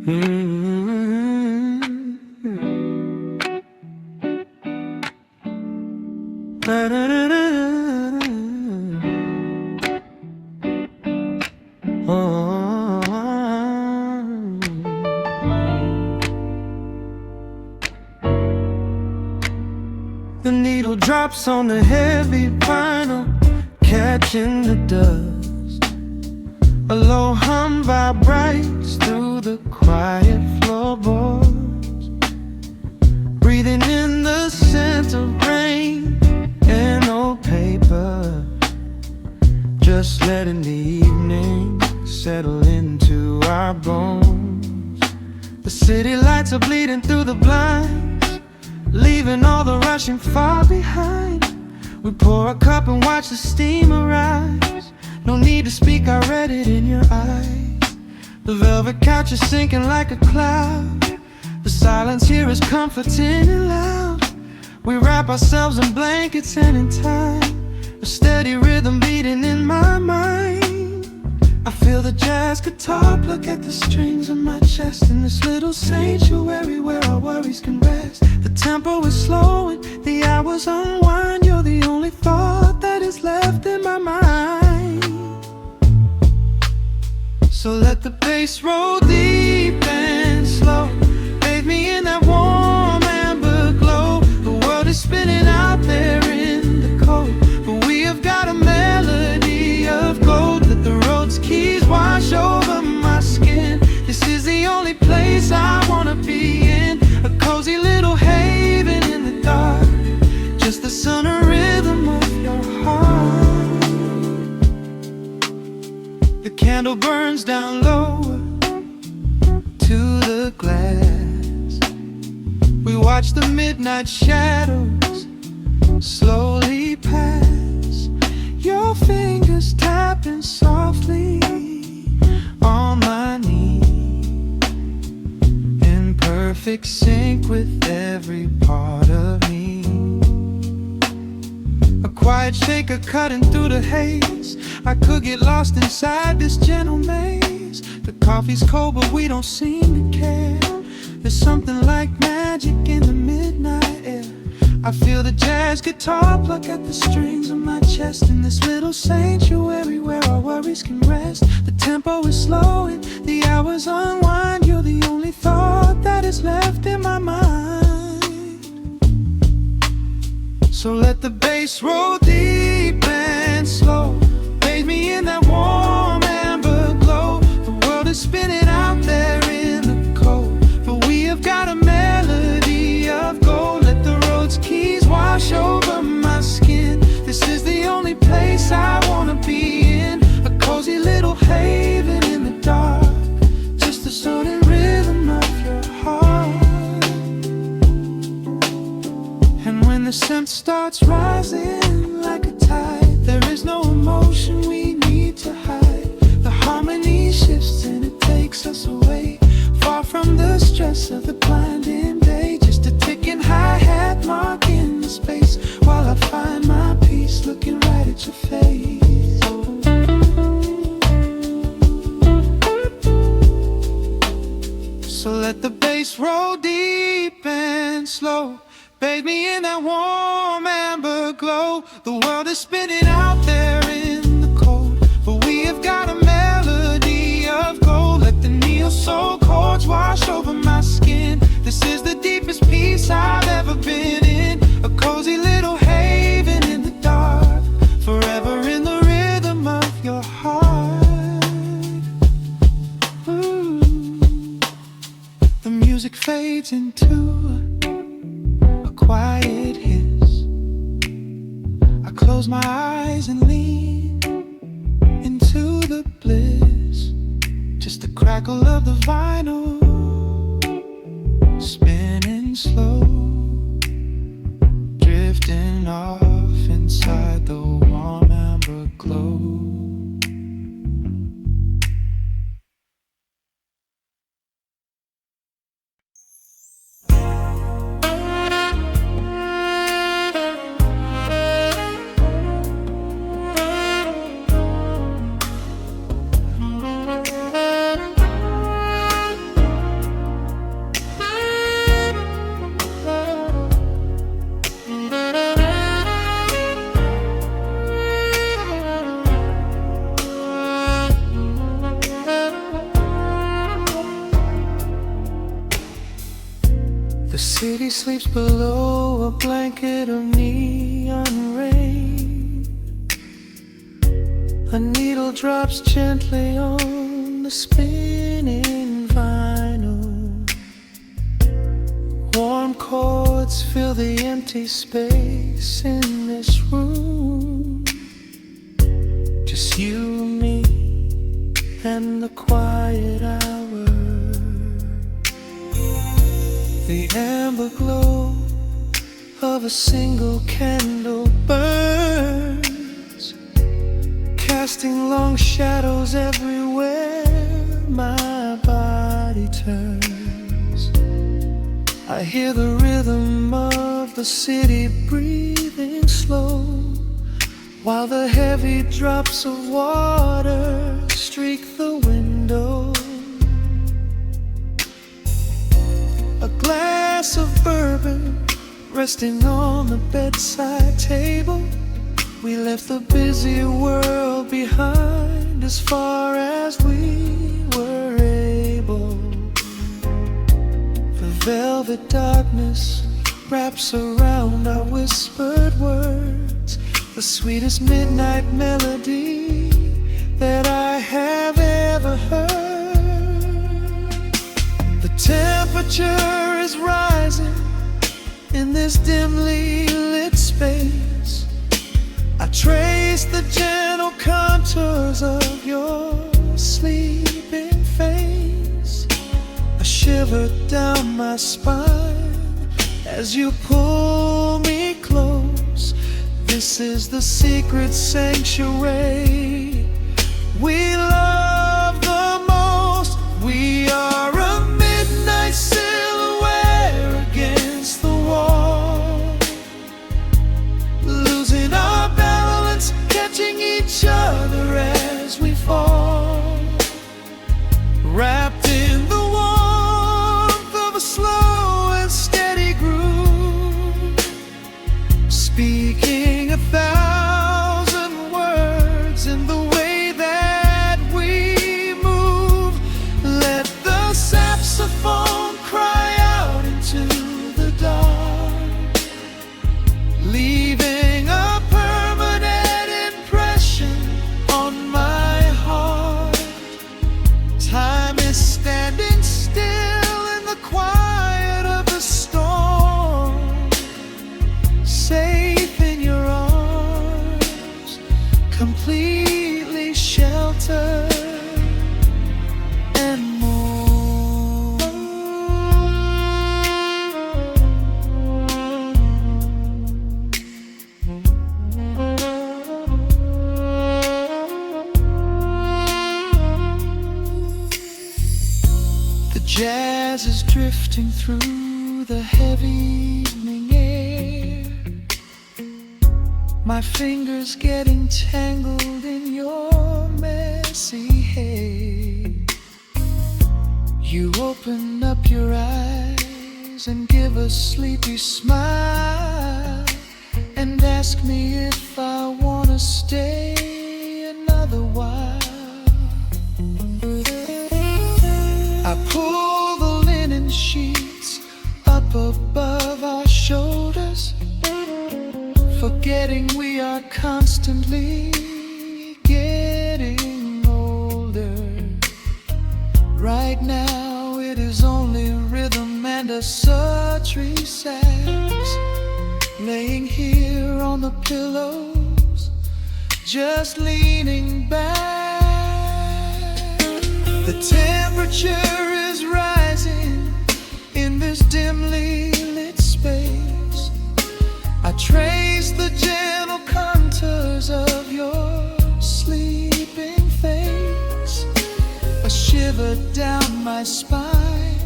The needle drops on the heavy vinyl, catching the dust. A low hum vibrates through the quiet floorboards, breathing in the scent of rain and old paper, just letting the evening settle into our bones. The city lights are bleeding through the blinds, leaving all the rushing far behind. We pour a cup and watch the steam arise. No need to speak, I read it in your eyes. The velvet couch is sinking like a cloud. The silence here is comforting and loud. We wrap ourselves in blankets and in time, a steady rhythm beating in my mind. I feel the jazz guitar pluck at the strings of my chest, in this little sanctuary where our worries can rest. The tempo is slowing, the hours unwind. You're the only thought that is left in my mind. So let the bass roll deep and slow, bathe me in that warm amber glow. The world is spinning out there in the cold, but we have got a melody of gold. Let the road's keys wash over my skin. This is the only place I wanna be in, a cozy little haven in the dark, just the sun and rhythm of your heart. The candle burns down lower to the glass. We watch the midnight shadows slowly pass, your fingers tapping softly on my knee, in perfect sync with every part of me. A quiet shaker cutting through the haze. I could get lost inside this gentle maze. The coffee's cold but we don't seem to care. There's something like magic in the midnight air. I feel the jazz guitar pluck at the strings of my chest, in this little sanctuary where our worries can rest. The tempo is slowing, the hours unwind. You're the only thought that is left in my mind. So let the bass roll deep and slow, bathe me in that warm amber glow. The world is spinning out there in the cold, but we have got a melody of gold. Let the road's keys wash over my skin. This is the only place I wanna be in, a cozy little haven in the dark, just the sound and rhythm of your heart. And when the scent starts rising like a tide, there is no emotion we need to hide. The harmony shifts and it takes us away, far from the stress of the blinding day. Just a ticking hi-hat marking the space, while I find my peace looking right at your face. So let the bass roll deep and slow, bathe me in that warm amber glow. The world is spinning out there in the cold, but we have got a melody of gold. Let the neo-soul chords wash over my skin. This is the deepest peace I've ever been in, a cozy little haven in the dark, forever in the rhythm of your heart. Ooh. The music fades into a quiet hiss. I close my eyes and lean into the bliss, just the crackle of the vinyl spinning slow, drifting off inside the warm amber glow. sleeps below a blanket of neon rain. A needle drops gently on the spinning vinyl. Warm chords fill the empty space in this room. Just you, me, and the quiet hour. The amber glow of a single candle burns, casting long shadows everywhere my body turns. I hear the rhythm of the city breathing slow, while the heavy drops of water streak the window. A glass of bourbon resting on the bedside table. We left the busy world behind as far as we were able. The velvet darkness wraps around our whispered words, the sweetest midnight melody that I have ever heard. The temperature is rising in this dimly lit space. I trace the gentle contours of your sleeping face. A shiver down my spine as you pull me close. This is the secret sanctuary we love the most. We are a midnight silhouette against the wall, losing our balance, catching each other as we fall, wrapped in the warmth of a slow and steady groove, speaking 1,000 words in the way that we move. Let the saxophone cry out into the dark, leaving a permanent impression on my heart. Time is standing still in the quiet of the storm, safe in your arms, completely sheltered and more. The jazz is drifting through the heavy evening air, my fingers getting tangled in your messy hair. You open up your eyes and give a sleepy smile, and ask me if I wanna stay another while. I pull the linen sheets up above our shoulders, forgetting we are constantly getting older. Right now it is only rhythm and a sultry sax, laying here on the pillows, just leaning back. The temperature is rising in this dimly lit space. I trace the gentle contours of your sleeping face. A shiver down my spine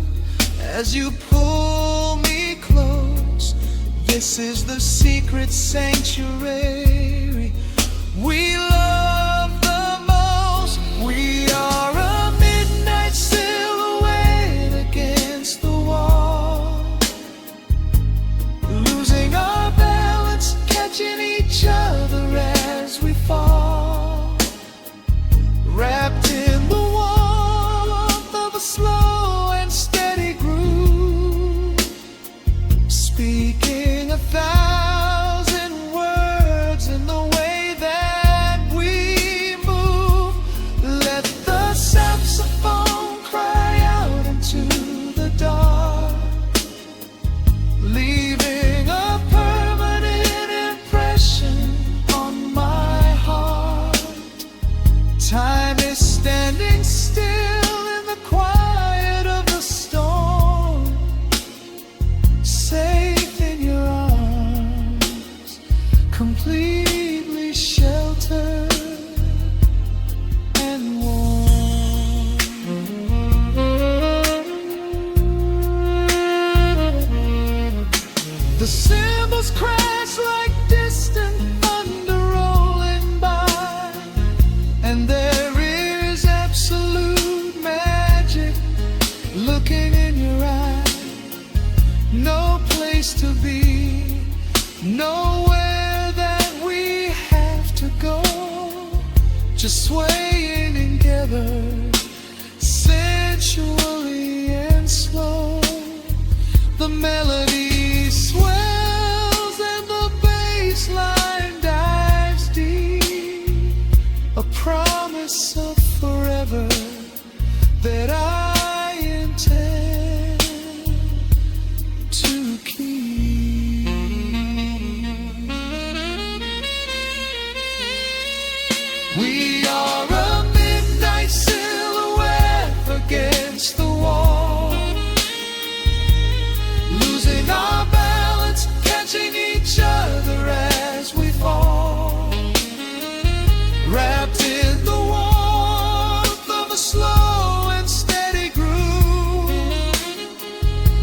as you pull me close. This is the secret sanctuary we love the most. We are a midnight silhouette against the wall, losing our balance, catching each other as we fall, wrapped in the warmth of a slow and steady groove, is standing still in the quiet of the storm, safe in your arms, completely sheltered and warm. The cymbals crash like distant thunder rolling by, and there is absolute magic looking in your eye. No place to be, nowhere that we have to go, just swaying together, sensually and slow. The melody swells and the bass line dives deep, a promise of forever that I intend to keep. We are a midnight silhouette against the wall, losing our balance, catching each other as we fall, wrapped in the warmth of a slow and steady groove,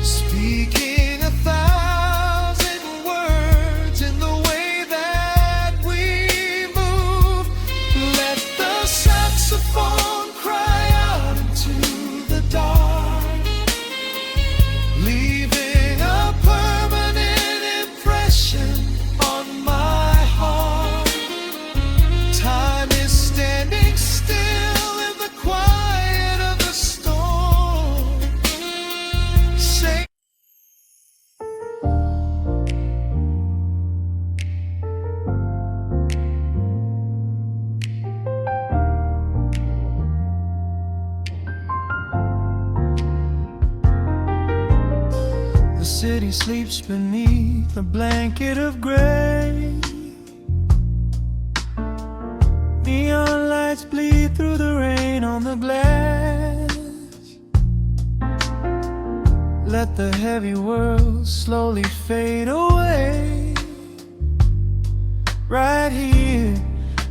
speaking 1,000 words in the way that we move. Let the saxophone cry out into the dark, leaving a permanent impression on my heart. Time is standing still in the quiet of the storm. Say the city sleeps beneath a blanket of gray. Neon lights bleed through the rain on the glass. Let the heavy world slowly fade away. Right here,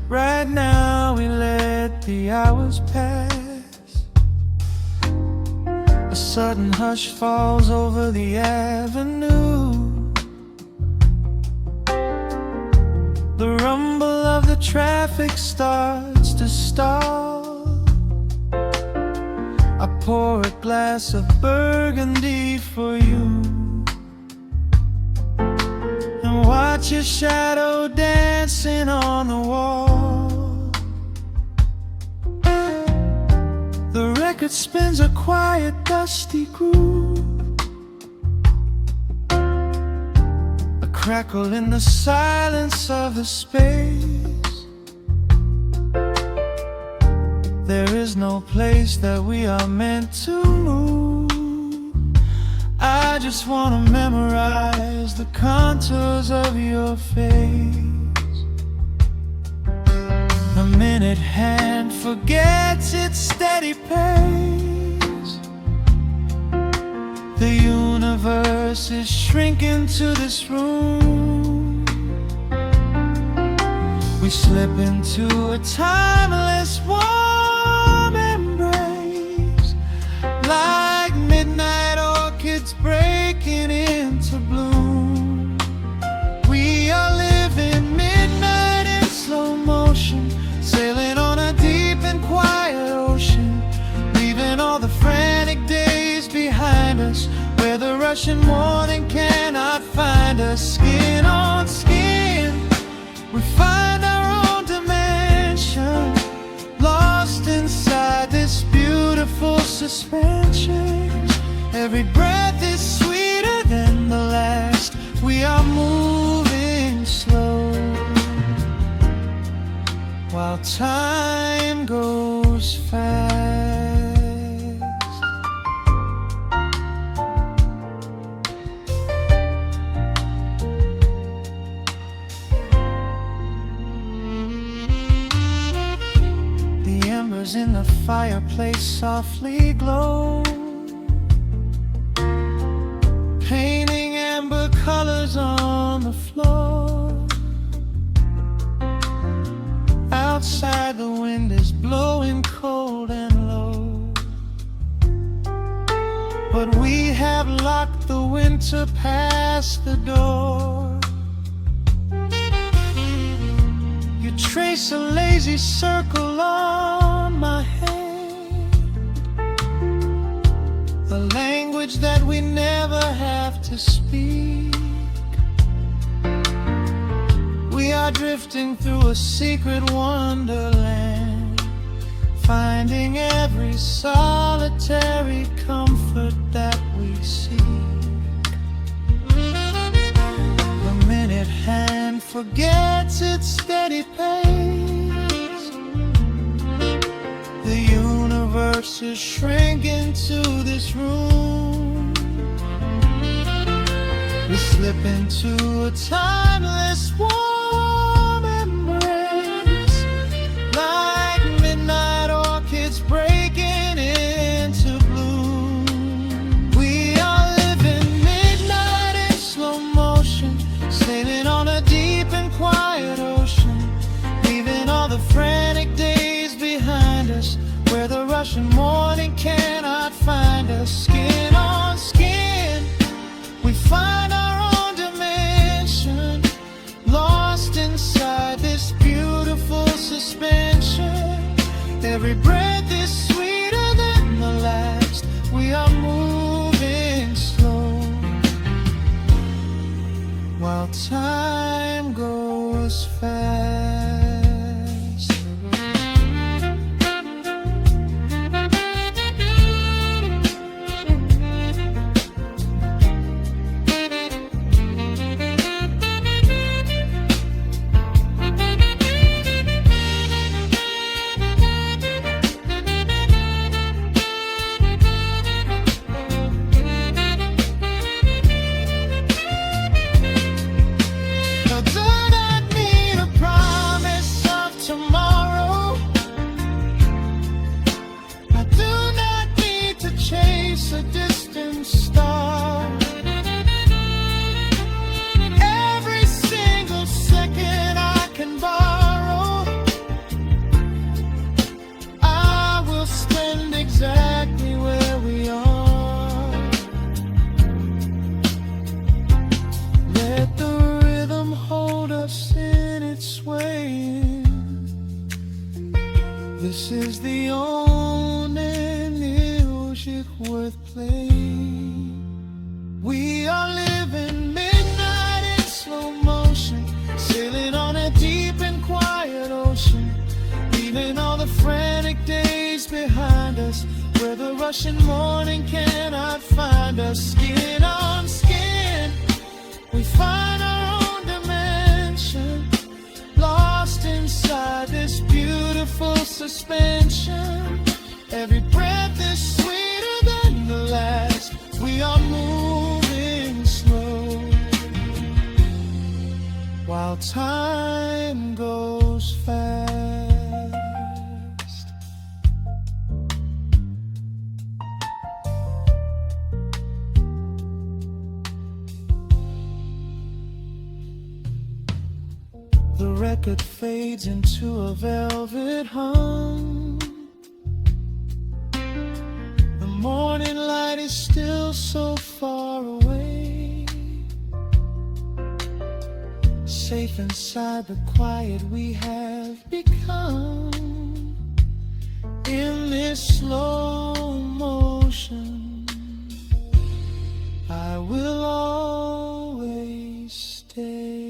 right now, we let the hours pass. A sudden hush falls over the avenue. The rumble of the traffic starts to stall. I pour a glass of burgundy for you and watch your shadow dancing on the wall. The record spins a quiet, dusty groove, a crackle in the silence of the space. There is no place that we are meant to move. I just wanna memorize the contours of your face. A minute hand forgets its steady pace. The universe is shrinking to this room. We slip into a timeless warm embrace, like midnight orchids breaking into bloom. We are living midnight in slow motion, sailing on a deep and quiet ocean, leaving all the frantic days behind us, where the rushing morning cannot find us. Skin on skin, we find our own dimension, lost inside this beautiful suspension. Every breath is sweeter than the last. We are moving slow, while time goes fast. The embers in the the fireplace softly glow, painting amber colors on the floor. Outside the wind is blowing cold and low, but we have locked the winter past the door. You trace a lazy circle on my hand, a language that we never have to speak. We are drifting through a secret wonderland, finding every solitary comfort that we seek. The minute hand forgets its steady pace, the universe is shrinking to this room. We slip into a timeless warm embrace, like midnight orchids breaking into bloom. We are living midnight in slow motion, sailing on a deep and quiet ocean, leaving all the frantic days behind us, where the rushing morning cannot find us. Skin on skin, we find our own dimension, lost inside this beautiful suspension. Every breath is sweeter than the last. We are moving slow, while time goes fast. A distant star, every single second I can borrow, I will spend exactly where we are. Let the rhythm hold us in its swaying. This is the only music worth playing. We are living midnight in slow motion, sailing on a deep and quiet ocean, leaving all the frantic days behind us, where the rushing morning cannot find us. Skin on skin, we find our own dimension, lost inside this beautiful suspension. Every breath is sweeter than the last. We are moving slow, while time goes fast. The record fades into a velvet hum. The morning light is still so far away. Safe inside the quiet we have become. In this slow motion, I will always stay.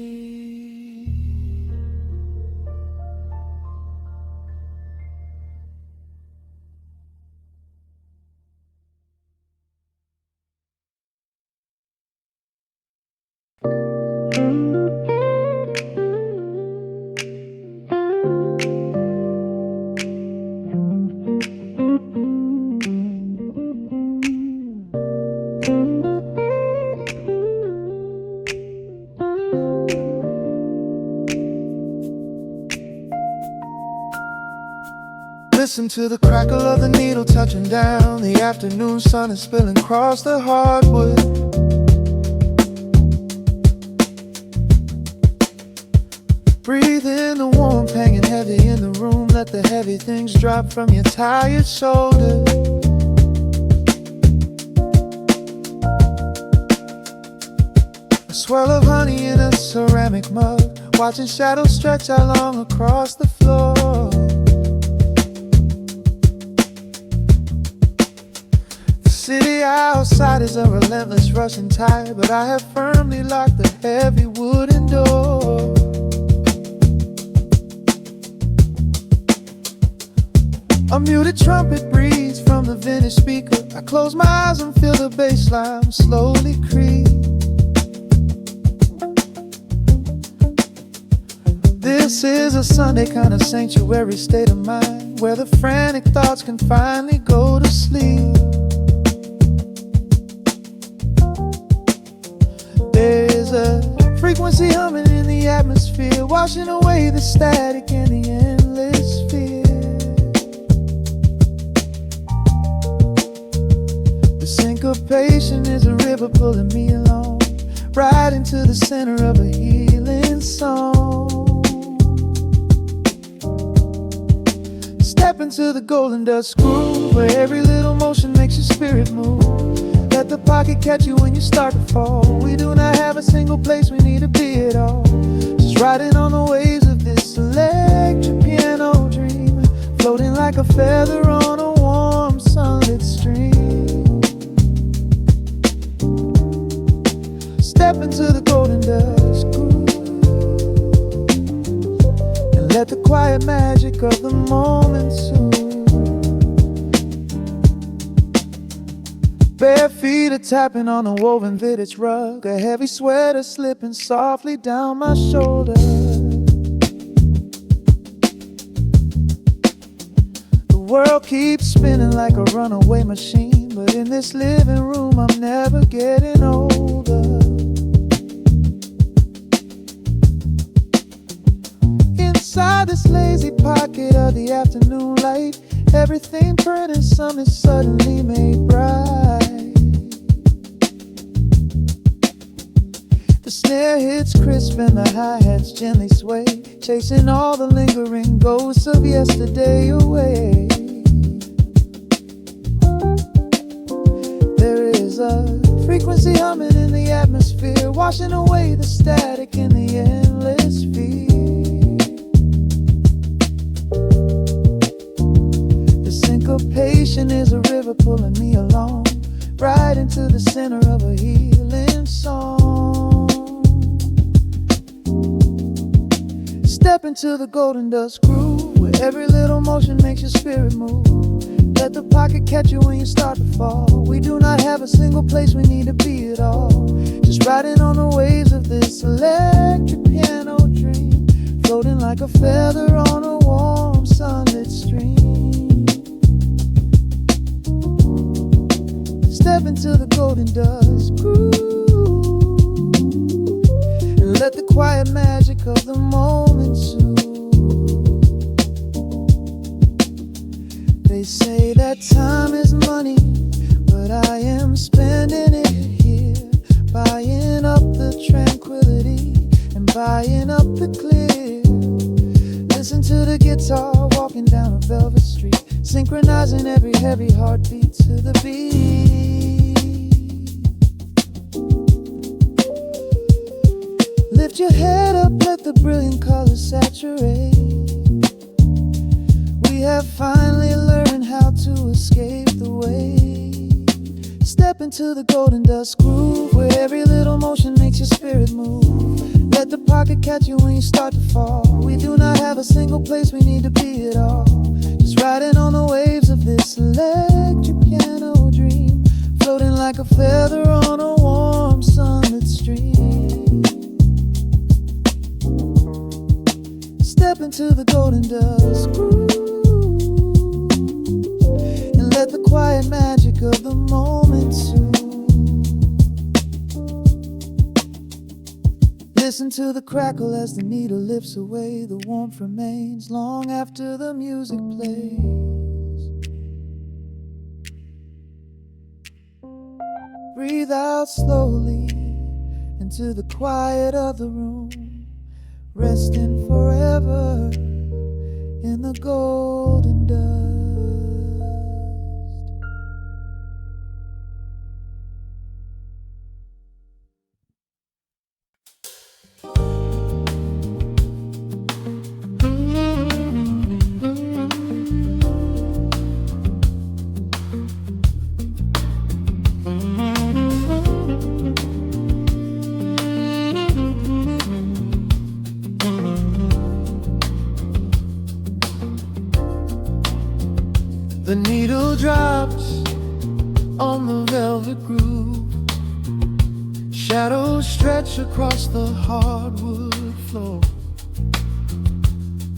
Listen to the crackle of the needle touching down. The afternoon sun is spilling across the hardwood. Breathe in the warmth hanging heavy in the room. Let the heavy things drop from your tired shoulders. A swirl of honey in a ceramic mug, watching shadows stretch out long across the floor. The city outside is a relentless rushing tide, but I have firmly locked the heavy wooden door. A muted trumpet breathes from the vintage speaker. I close my eyes and feel the bass line slowly creep. This is a Sunday kind of sanctuary state of mind, where the frantic thoughts can finally go to sleep. There's a frequency humming in the atmosphere, washing away the static and the endless fear. The syncopation is a river pulling me along, right into the center of a healing song. Step into the golden dust groove, where every little motion makes your spirit move. Let the pocket catch you when you start to fall. We do not have a single place we need to be at all. Just riding on the waves of this electric piano dream, floating like a feather on a warm sunlit stream. Step into the golden dust groove, and let the quiet magic of the moment soothe. Bare feet are tapping on a woven vintage rug, a heavy sweater slipping softly down my shoulder. The world keeps spinning like a runaway machine, but in this living room I'm never getting older. Inside this lazy pocket of the afternoon light, everything burned and something suddenly made bright. The snare hits crisp and the hi-hats gently sway, chasing all the lingering ghosts of yesterday away. There is a frequency humming in the atmosphere, washing away the static and the endless fear. Syncopation is a river pulling me along, right into the center of a healing song. Step into the golden dust groove, where every little motion makes your spirit move. Let the pocket catch you when you start to fall. We do not have a single place we need to be at all. Just riding on the waves of this electric piano dream, floating like a feather on a warm sunlit stream. Step into the golden dust groove, and let the quiet magic of the moment soothe. They say that time is money, but I am spending it here, buying up the tranquility and buying up the clear. Listen to the guitar walking down a velvet street, synchronizing every heavy heartbeat to the beat. Lift your head up, let the brilliant colors saturate. We have finally learned how to escape the weight. Step into the golden dust groove, where every little motion makes your spirit move. Let the pocket catch you when you start to fall. We do not have a single place we need to be at all. Just riding on the waves of this electric piano dream, floating like a feather on a warm sunlit stream. Step into the golden dust groove, and let the quiet magic of the moment soothe. Listen to the crackle as the needle lifts away. The warmth remains long after the music plays. Breathe out slowly into the quiet of the room, resting forever in the golden dust. The needle drops on the velvet groove, shadows stretch across the hardwood floor.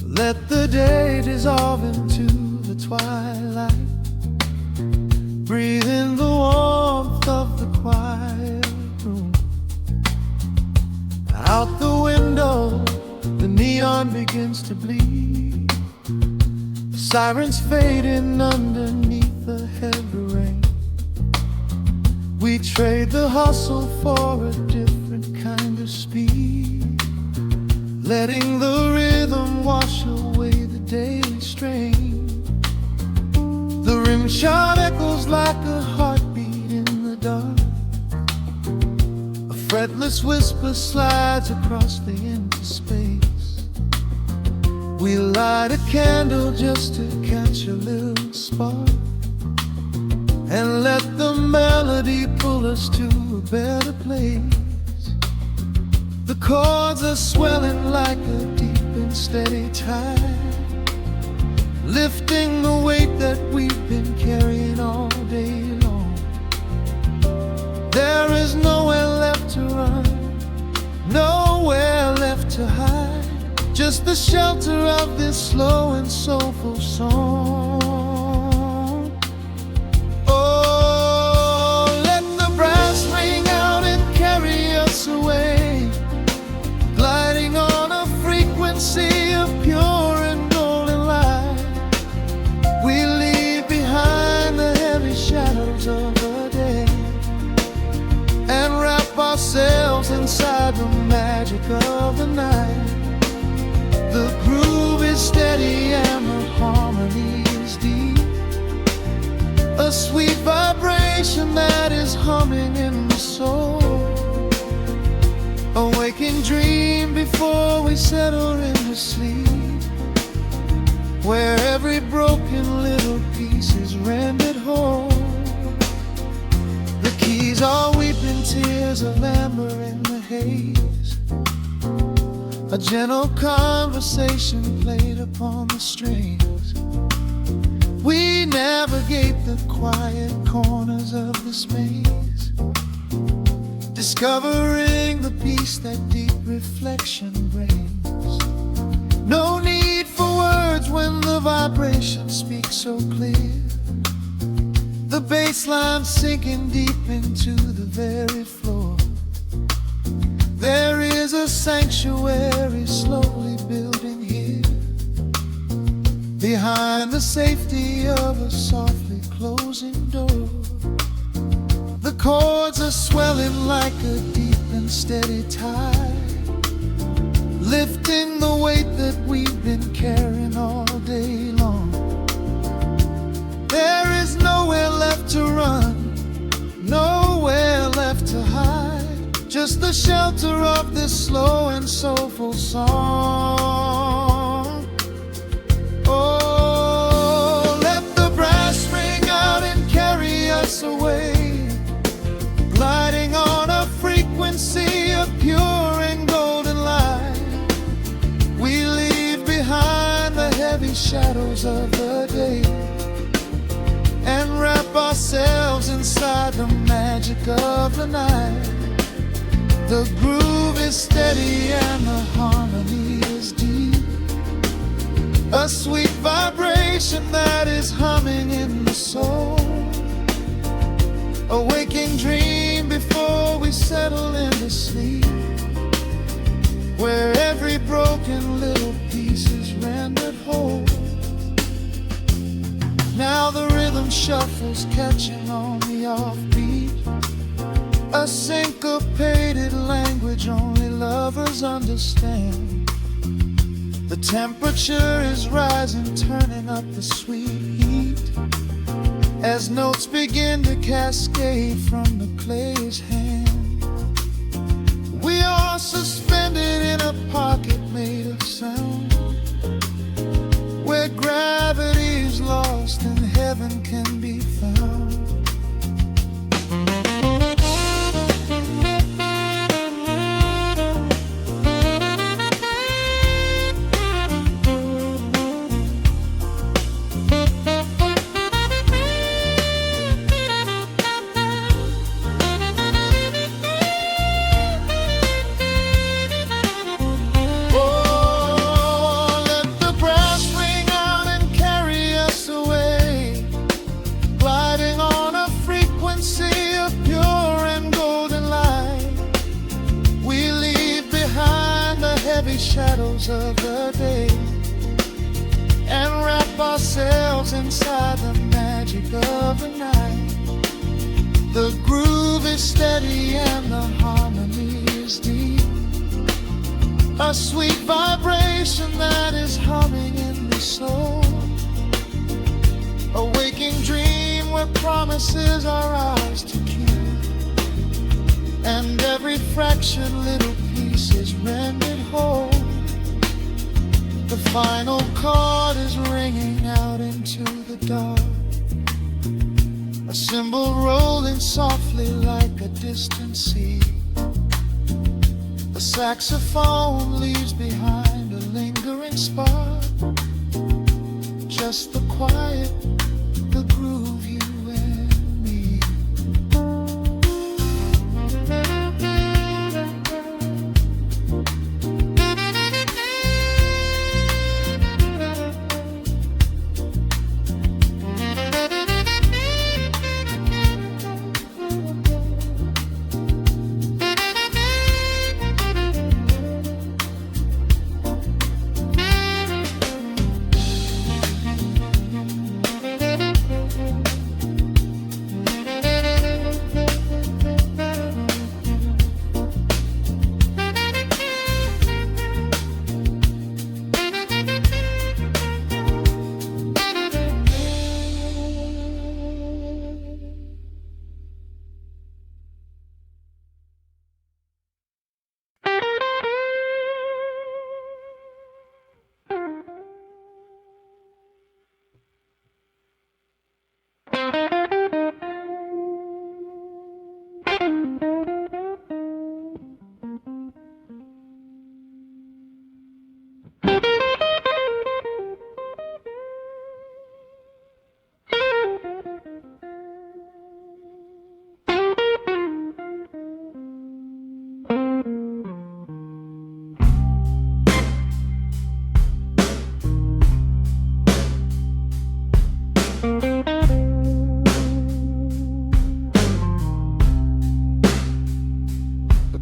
Let the day dissolve into the twilight. Breathe in the warmth of the quiet room. Out the window, the neon begins to bleed. Sirens fading underneath the heavy rain. We trade the hustle for a different kind of speed, letting the rhythm wash away the daily strain. The rim shot echoes like a heartbeat in the dark. A fretless whisper slides across the empty space. We light a candle just to catch a little spark, and let the melody pull us to a better place. The chords are swelling like a deep and steady tide, lifting the weight that we've been carrying all day long. There is nowhere left to run, nowhere left to hide, just the shelter of this slow and soulful song. Oh, let the brass ring out and carry us away, gliding on a frequency of pure and golden light. We leave behind the heavy shadows of the day and wrap ourselves inside the magic of the night. The groove is steady and the harmony is deep, a sweet vibration that is humming in the soul. A waking dream before we settle into sleep, where every broken little piece is rendered whole. The keys are weeping tears of amber in the haze, a gentle conversation played upon the strings. We navigate the quiet corners of this maze, discovering the peace that deep reflection brings. No need for words when the vibration speaks so clear, the bass line sinking deep into the very floor. There is a sanctuary slowly building here, behind the safety of a softly closing door. The chords are swelling like a deep and steady tide, lifting the weight that we've been carrying all day long. There is nowhere left to run, nowhere left to hide, just the shelter of this slow and soulful song. Oh, let the brass ring out and carry us away, gliding on a frequency of pure and golden light. We leave behind the heavy shadows of the day and wrap ourselves inside the magic of the night. The groove is steady and the harmony is deep, a sweet vibration that is humming in the soul. A waking dream before we settle into sleep, where every broken little piece is rendered whole. Now the rhythm shuffles, catching on the offbeat, A syncopated language only lovers understand. The temperature is rising, turning up the sweet heat, as notes begin to cascade from the player's hand. We are suspended in a pocket made of sound, where gravity is lost and heaven can be found. Shadows of the day and wrap ourselves inside the magic of the night. The groove is steady and the harmony is deep, a sweet vibration that is humming in the soul, a waking dream where promises are ours to keep, and every fractured little piece is rendered whole. The final chord is ringing out into the dark, a cymbal rolling softly like a distant sea. The saxophone leaves behind a lingering spark, just the quiet, the groove, you and me.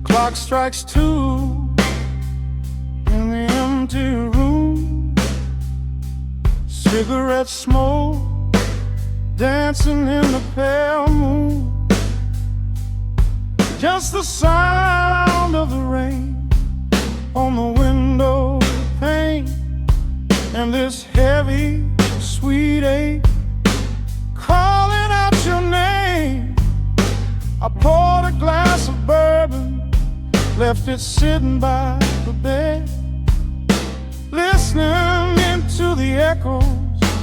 Clock strikes 2 in the empty room, cigarette smoke dancing in the pale moon, just the sound of the rain on the window pane, and this heavy sweet ache calling out your name. I poured a glass of bourbon, left it sitting by the bed, listening into the echoes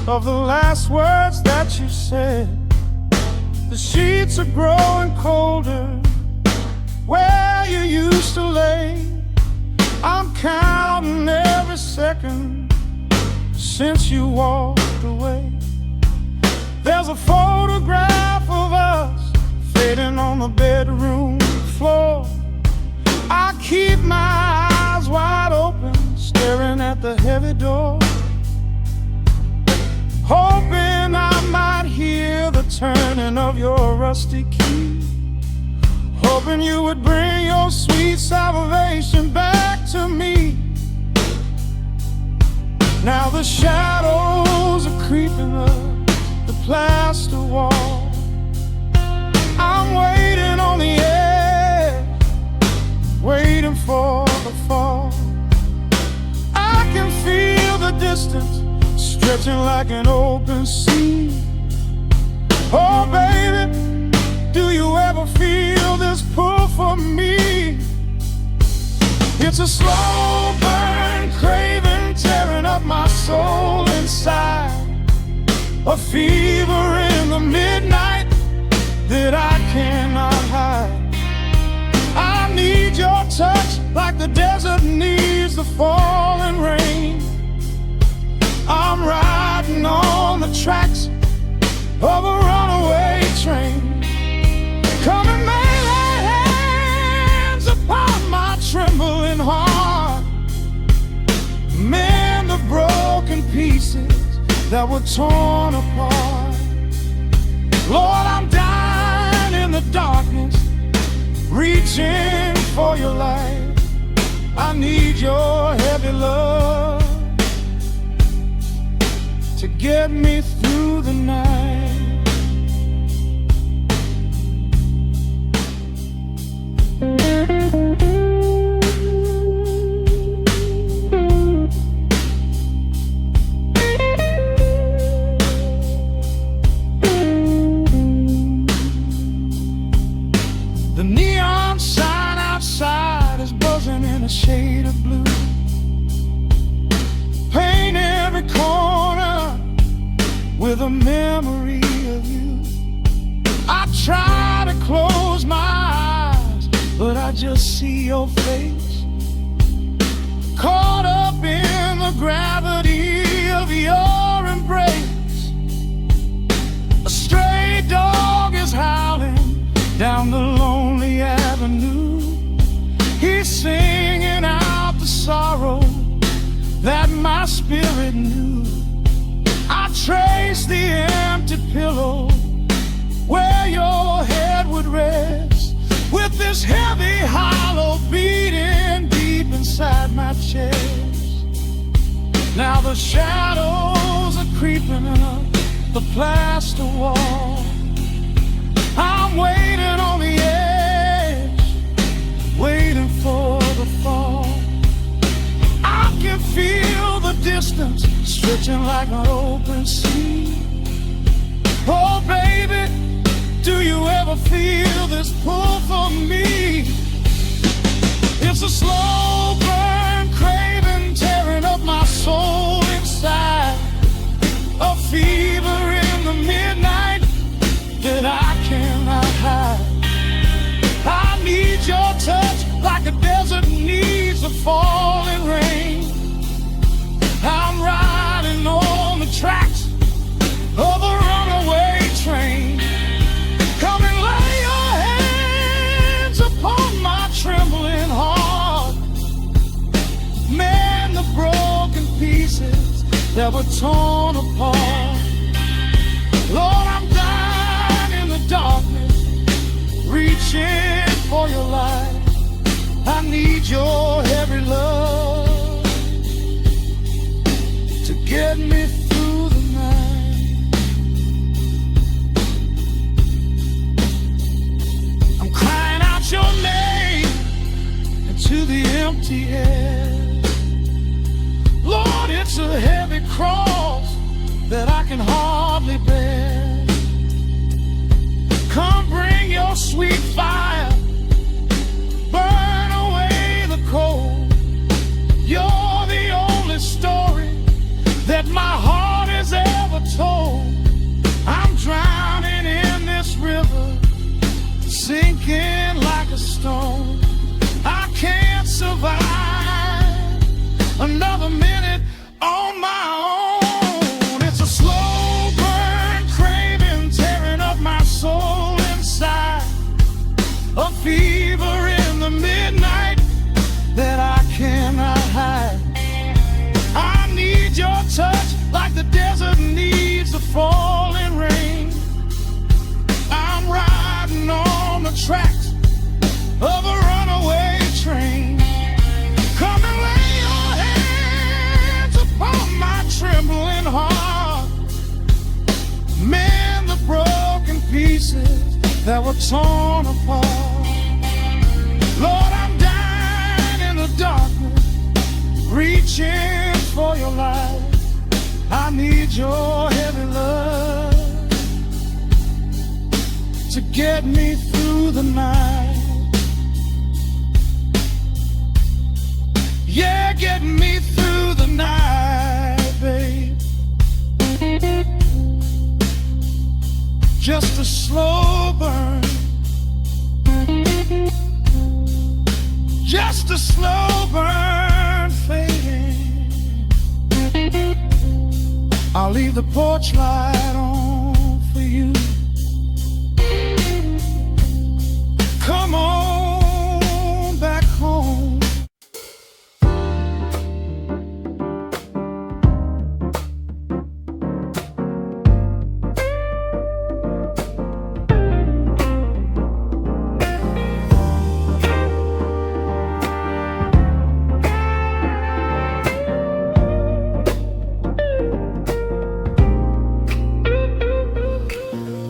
of the last words that you said. The sheets are growing colder where you used to lay. I'm counting every second since you walked away. There's a photograph of us fading on the bedroom floor. I keep my eyes wide open, staring at the heavy door, hoping I might hear the turning of your rusty key, hoping you would bring your sweet salvation back to me. Now the shadows are creeping up the plaster wall. I'm waiting on the edge fall. I can feel the distance stretching like an open sea. Oh baby, do you ever feel this pull for me? It's a slow burn craving tearing up my soul inside, a fever in the midnight that I cannot hide. I need your touch like the desert needs the falling rain. I'm riding on the tracks of a runaway train. Come and lay hands upon my trembling heart, mend the broken pieces that were torn apart. Lord, I'm dying in the darkness, reaching for your light. I need your heavy love to get me through the night. The neon sign outside is buzzing in a shade of blue. Paint every corner with a memory of you. I try to close my eyes, but I just see your face, caught up in the gravity of your embrace. A stray dog is howling down the lonely avenue. He's singing out the sorrow that my spirit knew. I trace the empty pillow where your head would rest, with this heavy hollow beating deep inside my chest. Now the shadows are creeping up the plaster wall. I'm waiting on the edge, waiting for the fall. I can feel the distance stretching like an open sea. Oh baby, do you ever feel this pull for me? It's a slow burn craving tearing up my soul inside, a fever in the midnight that I cannot hide. I need your touch like a desert needs a falling rain. I'm riding on the tracks of a runaway train. Come and lay your hands upon my trembling heart, mend the broken pieces that were torn apart. Lord, I'm dying in the darkness, reaching for your light. I need your heavy love to get me through the night. I'm crying out your name into the empty air. Lord, it's a heavy cross that I can hardly bear. Come bring your sweet fire, burn away the cold. You're the only story that my heart has ever told. I'm drowning in this river, sinking like a stone. I can't survive another minute on my own. It's a slow burn craving tearing up my soul inside, a fever in the midnight that I cannot hide. I need your touch like the desert needs the falling rain. I'm riding on the tracks of a runaway train. Come and lay your hands upon my trembling heart, mend the broken pieces that were torn apart. Lord, I'm dying in the dark, need your heavy love to get me through the night. Yeah, get me through the night, babe. Just a slow burn, just a slow burn fading. I'll leave the porch light on for you. Come on back home.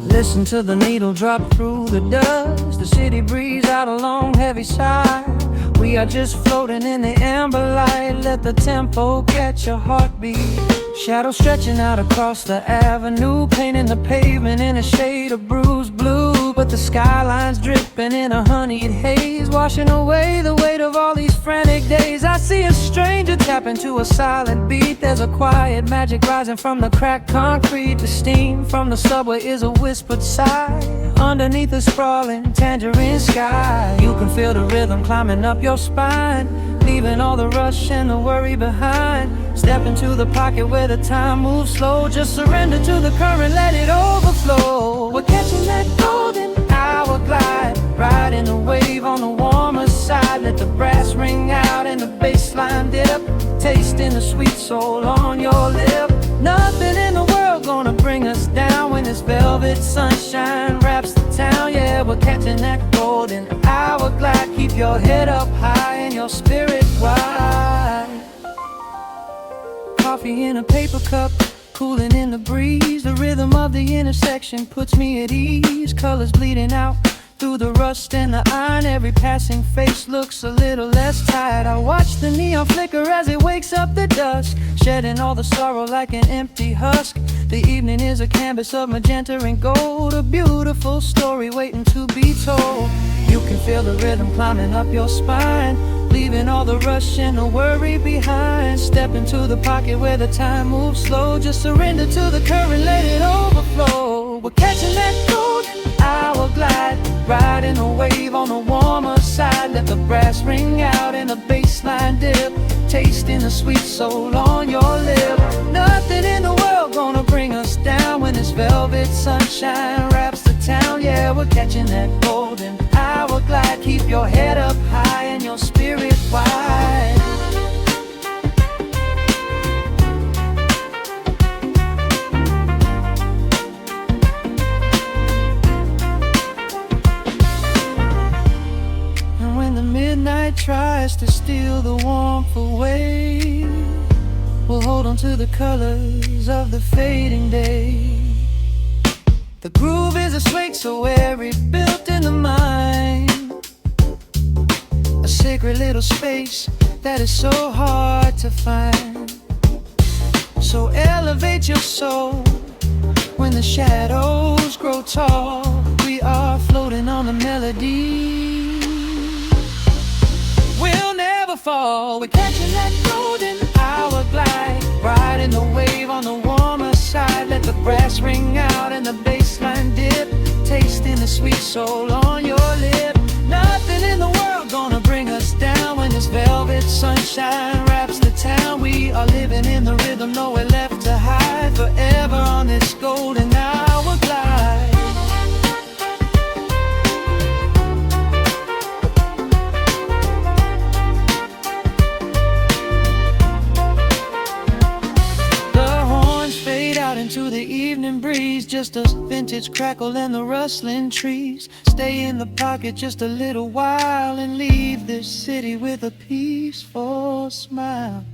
Listen to the needle drop through the dust. The city breathes out a long heavy sigh. We are just floating in the amber light. Let the tempo catch your heartbeat. Shadows stretching out across the avenue, painting the pavement in a shade of bruised blue. But the skyline's dripping in a honeyed haze, washing away the weight of all these frantic days. I see a stranger tap into a silent beat. There's a quiet magic rising from the cracked concrete. The steam from the subway is a whispered sigh underneath the sprawling tangerine sky. You can feel the rhythm climbing up your spine, leaving all the rush and the worry behind. Step into the pocket where the time moves slow. Just surrender to the current, let it overflow. We're catching that golden hour glide, riding a wave on the warmer side. Let the brass ring out and the bass line dip, tasting the sweet soul on your lip. Nothing in the world gonna bring us down when this velvet sunshine wraps the town. Yeah, we're catching that golden hour glide. Keep your head up high and your spirit wide. Coffee in a paper cup, cooling in the breeze. The rhythm of the intersection puts me at ease. Colors bleeding out through the rust and the iron. Every passing face looks a little less tired. I watch the neon flicker as it wakes up the dusk, shedding all the sorrow like an empty husk. The evening is a canvas of magenta and gold, a beautiful story waiting to be told. You can feel the rhythm climbing up your spine, leaving all the rush and the worry behind. Step into the pocket where the time moves slow. Just surrender to the current, let it overflow. We're catching that golden hour glide, riding a wave on the warmer side. Let the brass ring out and the bass line dip, tasting the sweet soul on your lip. Nothing in the world gonna bring us down when this velvet sunshine wraps the town. Yeah, we're catching that golden hour glide. Keep your head up high and your spirit wide. And when the midnight tries to steal the warmth away, we'll hold on to the colors of the fading day. The groove is a swing so airy, built in the mind, a sacred little space that is so hard to find. So elevate your soul when the shadows grow tall. We are floating on the melody, we'll never fall. We're catching that golden hour glide, riding the wave on the warmer side. Let the brass ring out and the bass line dip, tasting the sweet soul on your lip. Nothing in the world gonna bring us down when this velvet sunshine wraps the town. We are living in the rhythm, nowhere left to hide, forever on this golden hour glide. Into the evening breeze, just a vintage crackle and the rustling trees. Stay in the pocket just a little while and leave this city with a peaceful smile.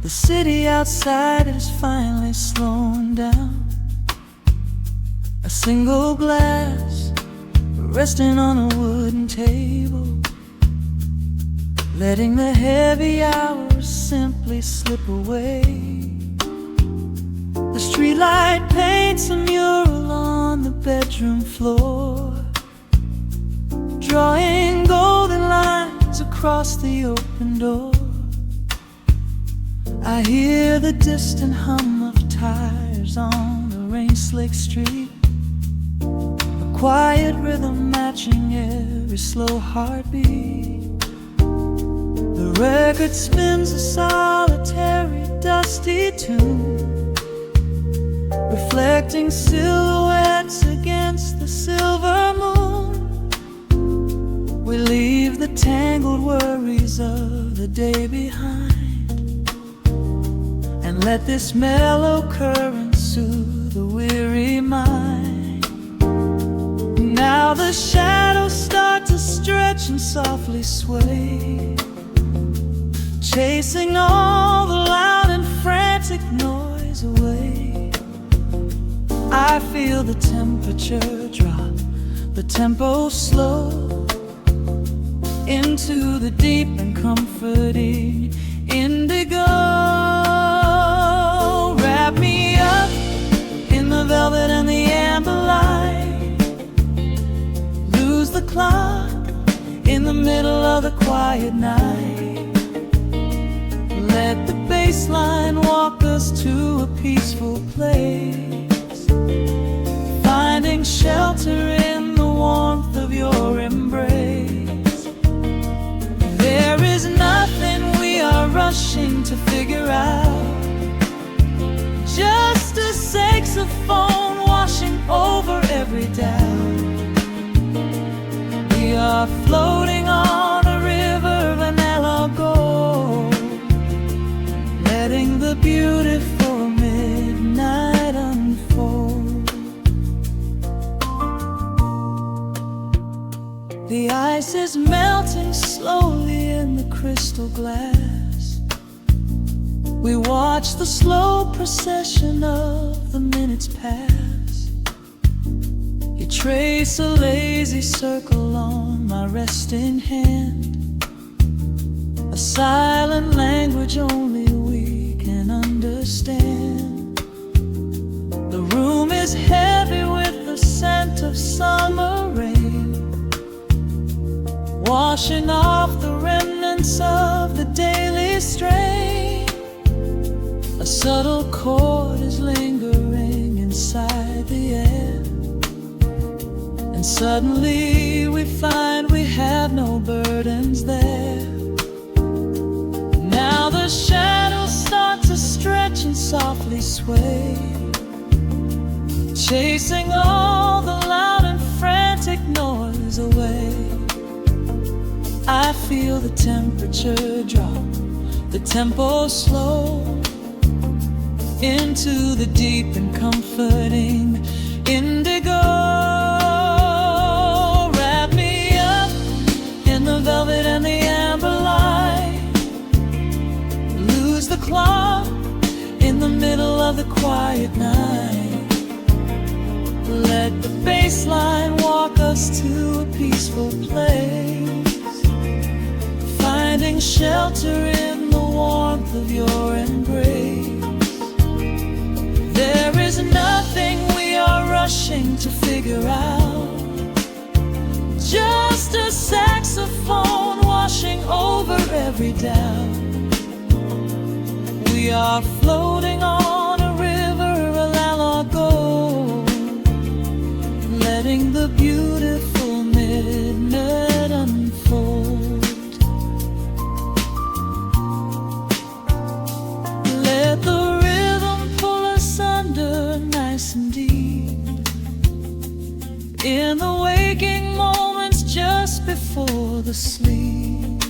The city outside is finally slowing down. A single glass resting on a wooden table, letting the heavy hours simply slip away. The streetlight paints a mural on the bedroom floor, drawing golden lines across the open door. I hear the distant hum of tires on the rain-slicked street, a quiet rhythm matching every slow heartbeat. The record spins a solitary, dusty tune, reflecting silhouettes against the silver moon. We leave the tangled worries of the day behind, and let this mellow current soothe the weary mind. Now the shadows start to stretch and softly sway, chasing all the loud and frantic noise away. I feel the temperature drop, the tempo slow, into the deep and comforting indigo. Wrap me up in the velvet and the amber light, lose the clock in the middle of the quiet night. Let the bass line walk us to a peaceful place, finding shelter in the warmth of your embrace. There is nothing we are rushing to figure out, just a saxophone washing over every doubt. We are floating on a river, vanilla gold, letting the beautiful midnight unfold. The ice is melting slowly in the crystal glass. We watch the slow procession of the minutes pass. You trace a lazy circle on my resting hand, a silent language only we can understand. The room is heavy with the scent of summer rain, washing off the remnants of the daily strain. A subtle chord is lingering inside the air, and suddenly we find we have no burdens there. Now the shadows start to stretch and softly sway, chasing all the loud and frantic noise away. I feel the temperature drop, the tempo slow, into the deep and comforting indigo. Wrap me up in the velvet and the amber light, lose the clock in the middle of the quiet night. Let the bass line walk us to a peaceful place, finding shelter in the warmth of your embrace. There is nothing we are rushing to figure out, just a saxophone washing over every doubt. We are floating on a river, a la gold, letting the beautiful midnight unfold. Let the nice and deep in the waking moments just before the sleep.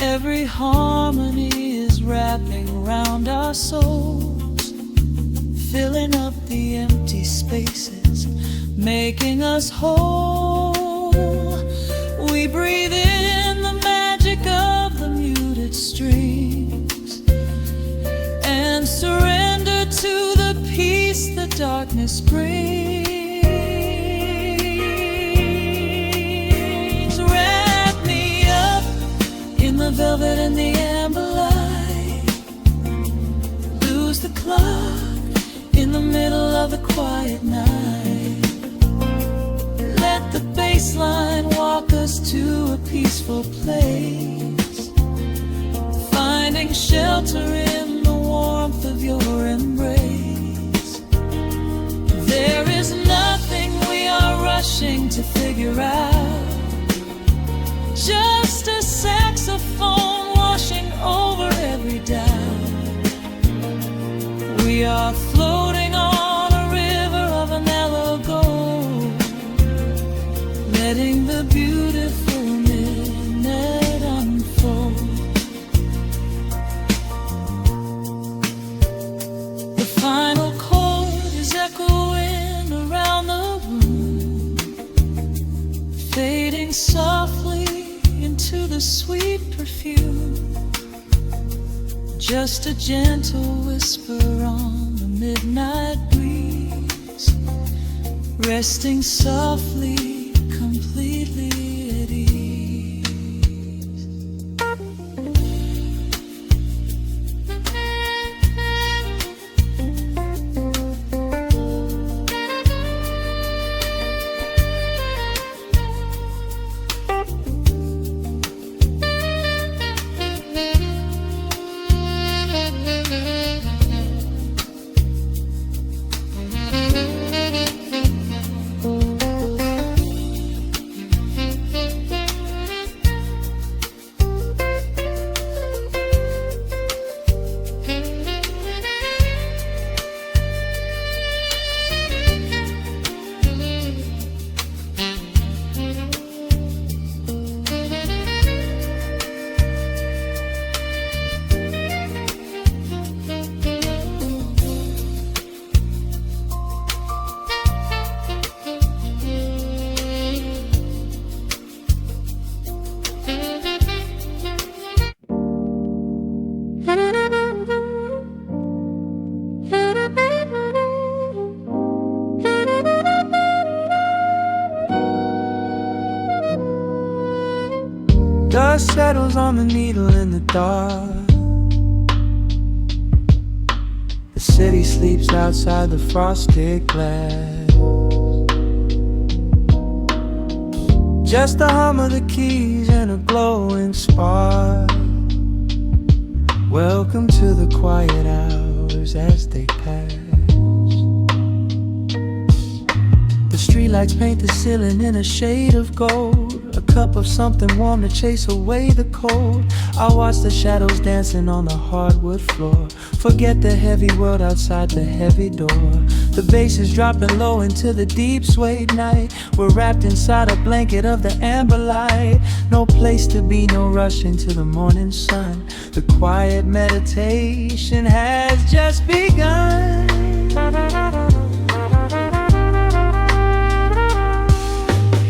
Every harmony is wrapping around our souls, filling up the empty spaces, making us whole. We breathe in the magic of the muted strings, darkness brings. Wrap me up in the velvet and the amber light. Lose the clock in the middle of the quiet night. Let the bass line walk us to a peaceful place, finding shelter in the warmth of your embrace. There is nothing we are rushing to figure out, just a saxophone washing over every doubt. We are floating on a river of a mellow gold, letting the beautiful midnight unfold. The final chord is echoing around the room, fading softly into the sweet perfume. Just a gentle whisper on the midnight breeze, resting softly, completely at ease. Dust settles on the needle in the dark. The city sleeps outside the frosted glass. Just the hum of the keys and a glowing spark. Welcome to the quiet hours as they pass. The streetlights paint the ceiling in a shade of gold, a cup of something warm to chase away the cold. I watch the shadows dancing on the hardwood floor, forget the heavy world outside the heavy door. The bass is dropping low into the deep suede night. We're wrapped inside a blanket of the amber light. No place to be, no rush into the morning sun. The quiet meditation has just begun.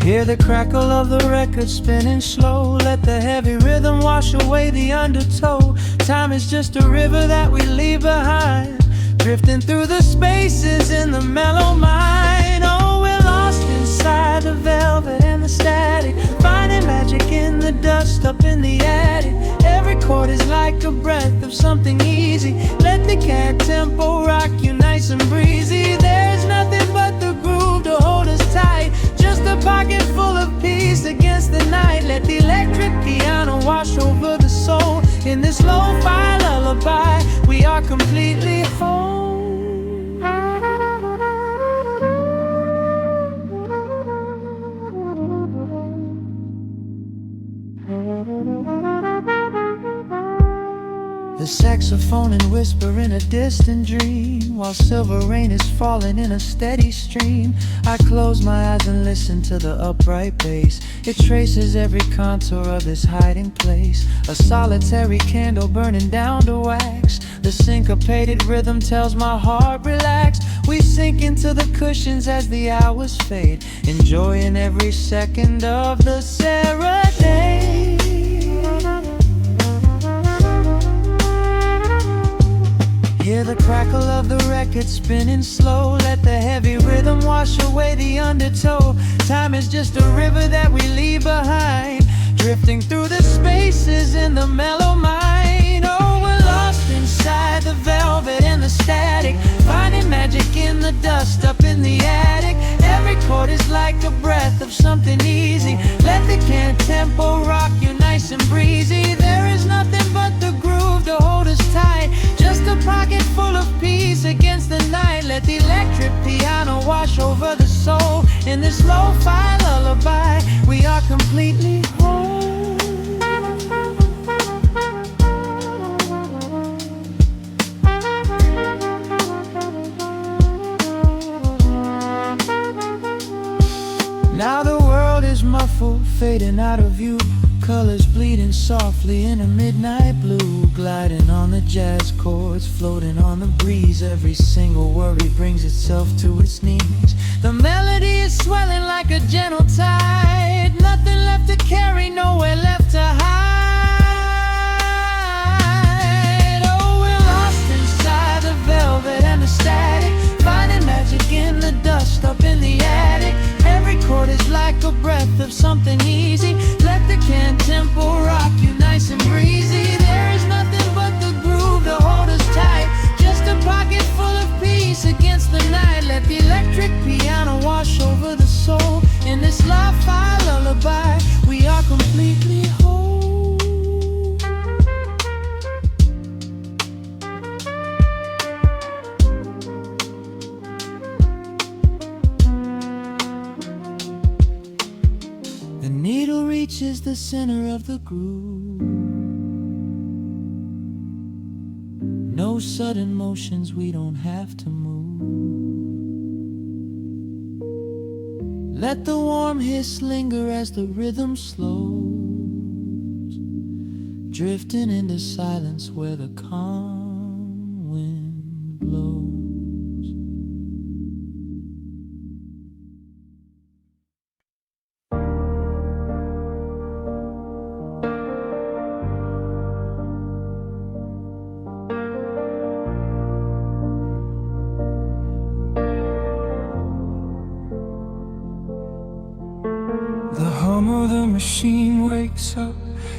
Hear the crackle of the record spinning slow. Let the heavy rhythm wash away the undertow. Time is just a river that we leave behind, drifting through the spaces in the mellow mind. Oh, we're lost inside the velvet and the static, finding magic in the dust up in the attic. Every chord is like a breath of something easy. Let the cat tempo rock you nice and breezy. There's nothing but the groove to hold us tight, just a pocket full of peace against the night. Let the electric piano wash over the soul. In this lo-fi lullaby, we are completely whole. The saxophone and whisper in a distant dream, while silver rain is falling in a steady stream. I close my eyes and listen to the upright bass. It traces every contour of this hiding place. A solitary candle burning down to wax. The syncopated rhythm tells my heart relax. We sink into the cushions as the hours fade, enjoying every second of the serenade. Hear the crackle of the record spinning slow. Let the heavy rhythm wash away the undertow. Time is just a river that we leave behind, drifting through the spaces in the mellow mind. Oh, we're lost inside the velvet and the static, finding magic in the dust up in the attic. Every chord is like a breath of something easy. Let the can tempo rock you nice and breezy. There is nothing but the groove to hold us tight, just a pocket full of peace against the night. Let the electric piano wash over the soul. In this lo-fi lullaby, we are completely whole. Now the world is muffled, fading out of view. Colors bleeding softly in a midnight blue, gliding on the jazz chords, floating on the breeze. Every single worry brings itself to its knees. The melody is swelling like a gentle tide, nothing left to carry, nowhere left to hide. Oh, we're lost inside the velvet and the static, finding magic in the dust up in the attic. Every chord is like a breath of something easy. Let the can tempo rock you nice and breezy. There is nothing but the groove to hold us tight, just a pocket full of peace against the night. Let the electric piano wash over the soul. In this lo-fi lullaby, we are completely whole. The needle reaches the center of the groove. No sudden motions, we don't have to move. Let the warm hiss linger as the rhythm slows, drifting into silence where the calm wind blows. The hum of the machine wakes up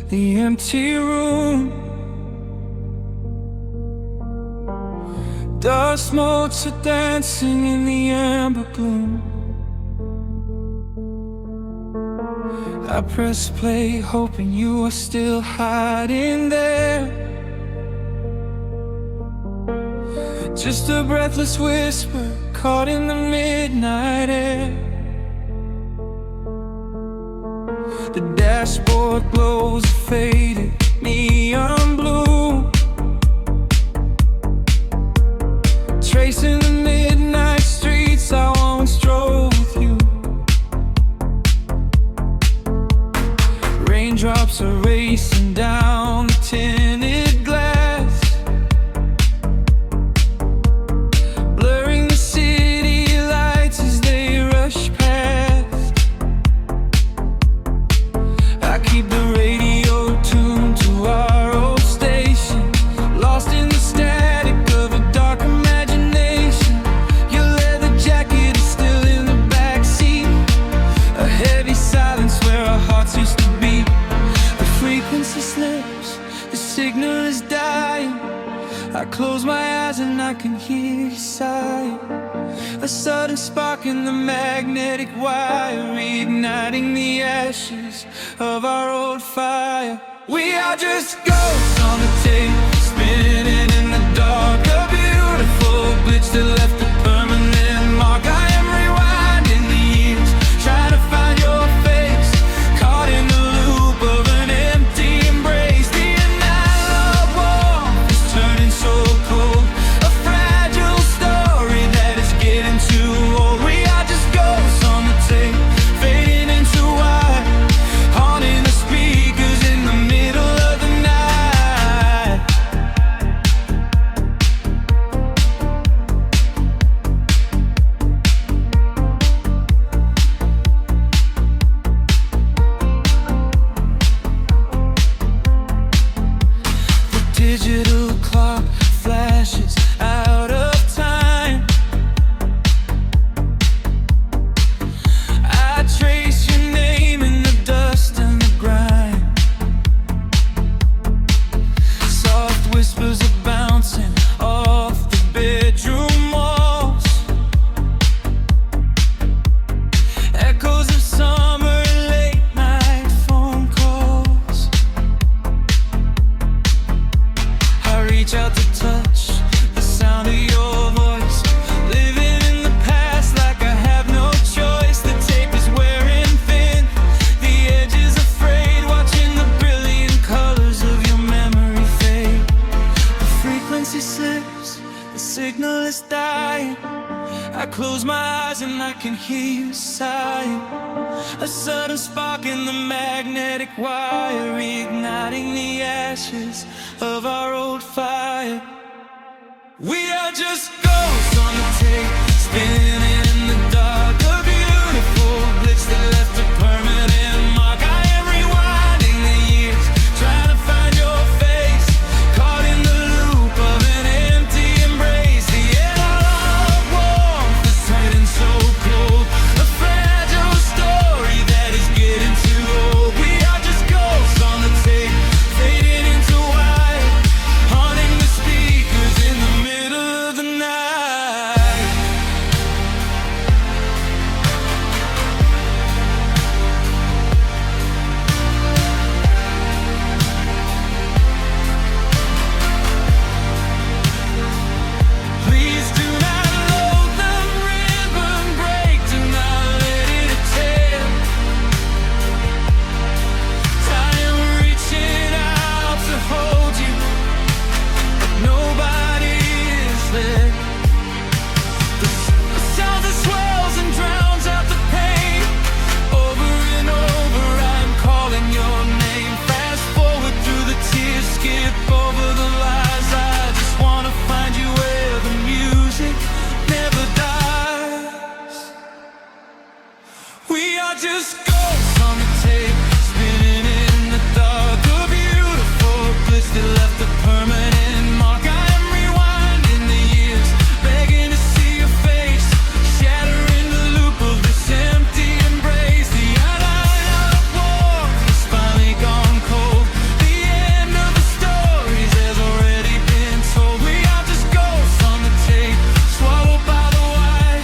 the empty room. Dust motes are dancing in the amber gloom. I press play, hoping you are still hiding there. Just a breathless whisper caught in the midnight air. The dashboard glows a faded neon blue, tracing the midnight streets I once drove with you. Raindrops are racing down the tinted glass, blurring the city lights as they rush past. I keep the radio tuned to our old station, lost in the static of a dark imagination. Your leather jacket is still in the backseat, a heavy silence where our hearts used to beat. The frequency slips, the signal is dying. I close my eyes and I can hear you sighing. A sudden spark in the magnetic wire, reigniting the ashes of our old fire. We are just ghosts on the tape, spinning in the dark. A beautiful glitch that left a permanent mark. I am rewinding the years, trying to find your face, caught in the loop of an empty embrace. The analog warmth is turning so cold, a fragile story that is getting too old. We are just ghosts on the tape, fading into white, haunting the speakers in the middle of the night. slips, the signal is dying. I close my eyes and I can hear you sighing. A sudden spark in the magnetic wire, reigniting the ashes of our old fire. We are just ghosts on the tape, spinning in the dark. A beautiful glitch that left a permanent mark. I am rewinding the years, trying to find your face, caught in the loop of an empty embrace. The air of warmth is hiding so cold, a fragile story that is getting too old. We are just ghosts on the tape, fading into white, haunting the speakers in the middle of the night. Please do not load the ribbon break, do not let it tear. I am reaching out to hold you, but nobody is there. The sound that swells and drowns out the pain. Over and over I'm calling your name. Fast forward through the tears, skip over the lies. I just wanna find you where the music never dies. We are just ghosts on the tape, spinning in the dark. A beautiful glitch that left a permanent mark. I am rewinding the years, begging to see your face, shattering the loop of this empty embrace. The outline of war is finally gone cold. The end of the stories has already been told. We are just ghosts on the tape, swallowed by the wire,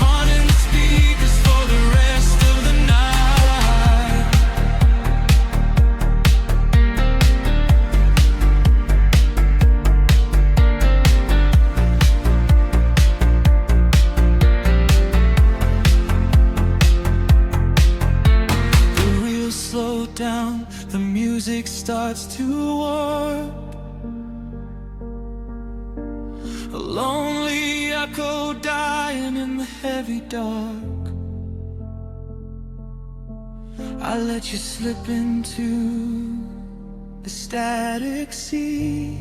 haunting the speakers for the rest of the night. The wheels slow down, the music starts to warp. A lonely echo dying in the heavy dark. I let you slip into the static sea.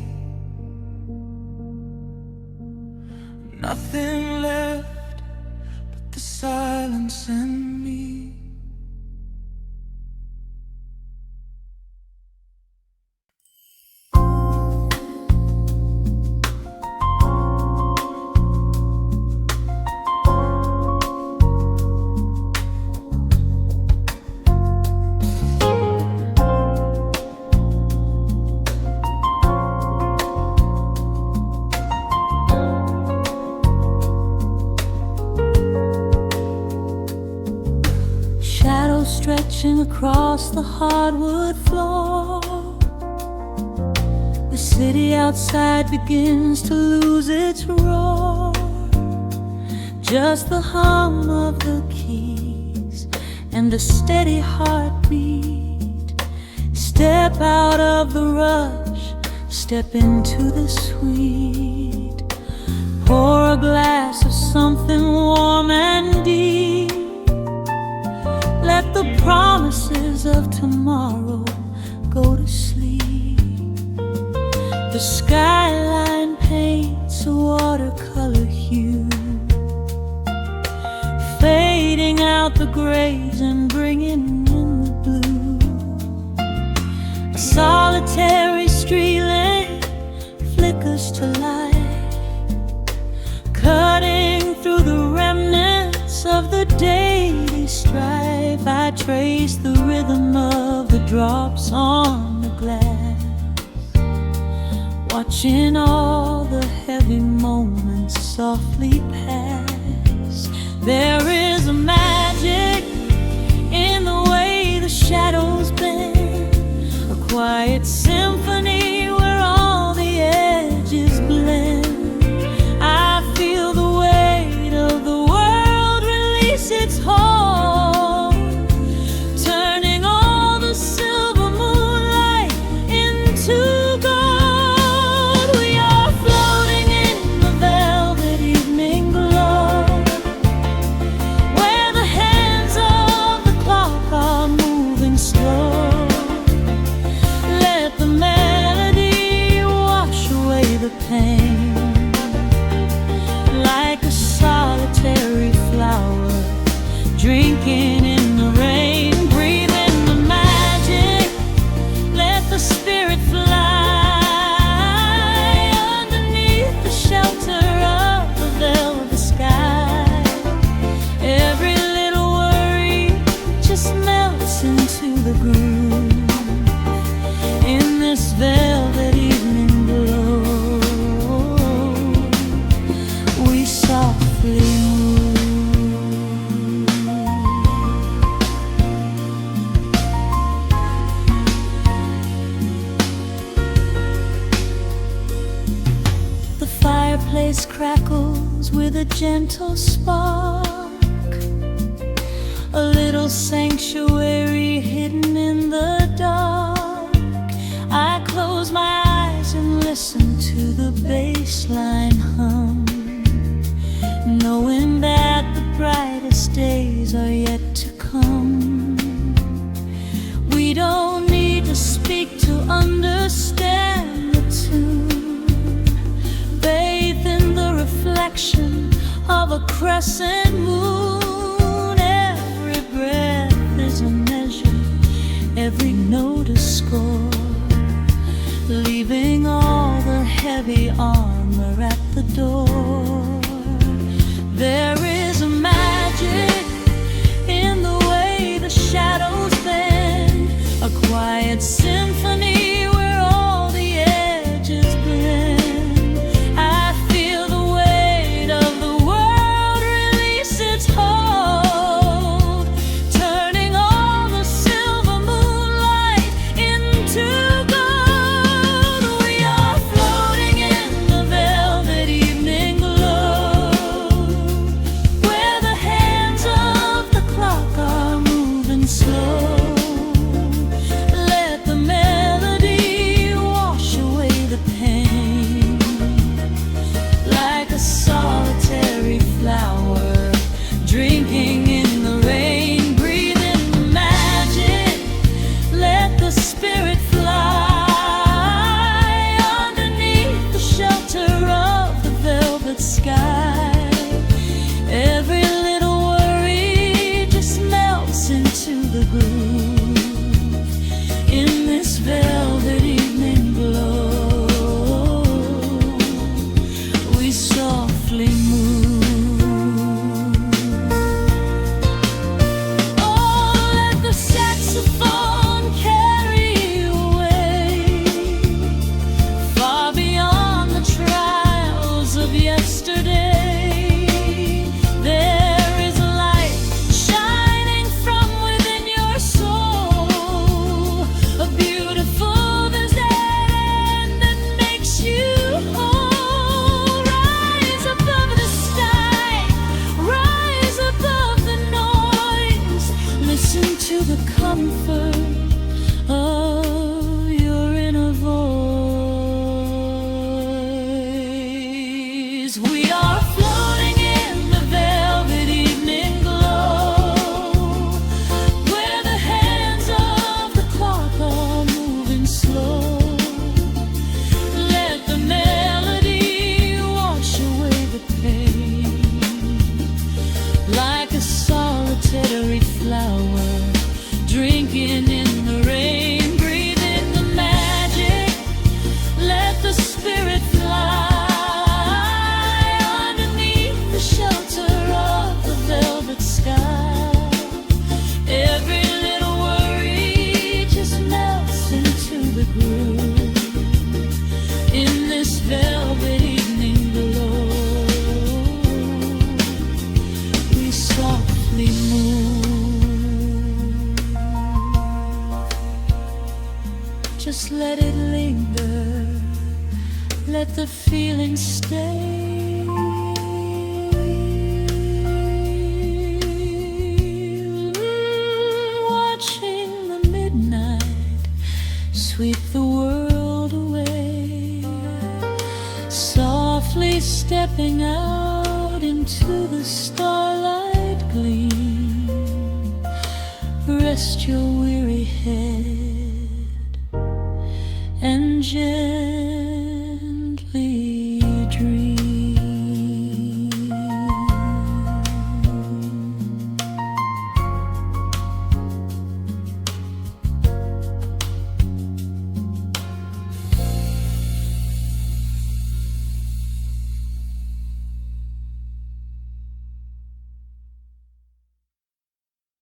Nothing left but the silence and me. Shadows stretching across the hardwood floor. The city outside begins to lose its roar. Just the hum of the keys and a steady heartbeat. Step out of the rush, step into the sweet. Pour a glass of something warm and deep. Let the promises of tomorrow go to sleep. The skyline paints a watercolor hue, fading out the grays and bringing in the blue. A solitary street lamp flickers to life, cutting through the remnants of the daily strife. I trace the rhythm of the drops on the glass, watching all the heavy moments softly pass. There is a magic in the way the shadows bend, a quiet symphony where all the edges blend. I feel the weight of the world release its hold, turning all the silver moonlight into gold. We are floating pain. Like a solitary flower, drinking in the rain, breathe in the magic, let the spirit fly underneath the shelter of the velvet sky. Every little worry just melts into the groove in this velvet evening glow. We softly move. The fireplace crackles with a gentle spark, a little sanctuary hidden in the dark. I close my eyes and listen to the bass line hum, knowing that the brightest days are yet to come. We don't need to speak to understand the tune, bathed in the reflection of a crescent moon. Every breath is a measure, every note a score, leaving all the heavy armor at the door. There is a magic in the way the shadows bend, a quiet symphony where all the edges blend. I feel the weight of the world release its hold, turning all the silver moonlight into gold. We are floating in the velvet evening glow, where the hands of the clock are moving slow. Let the melody wash away the pain. Like a solitary flower, drinking in the rain, breathe in the magic, let the spirit fly underneath the shelter of the velvet sky. Every little worry just melts into the groove in this velvet evening glow. We softly move. Oh, let the saxophone carry you away, far beyond the trials of yesterday. There is a light shining from within your soul, a beautiful vision that makes you whole. Rise above the sky, rise above the noise, listen to the comfort of your inner voice. We are floating in the velvet evening glow, where the hands of the clock are moving slow. Let the melody wash away the pain. Like a solitary flower, drinking in the rain, breathe in the magic, let the spirit fly underneath the shelter of the velvet sky. Every little worry just melts into the groove in this velvet evening glow. We softly move. Just let it linger, let the feeling stay. Watching the midnight sweep the world away, softly stepping out into the starlight gleam. Rest your weary head and gently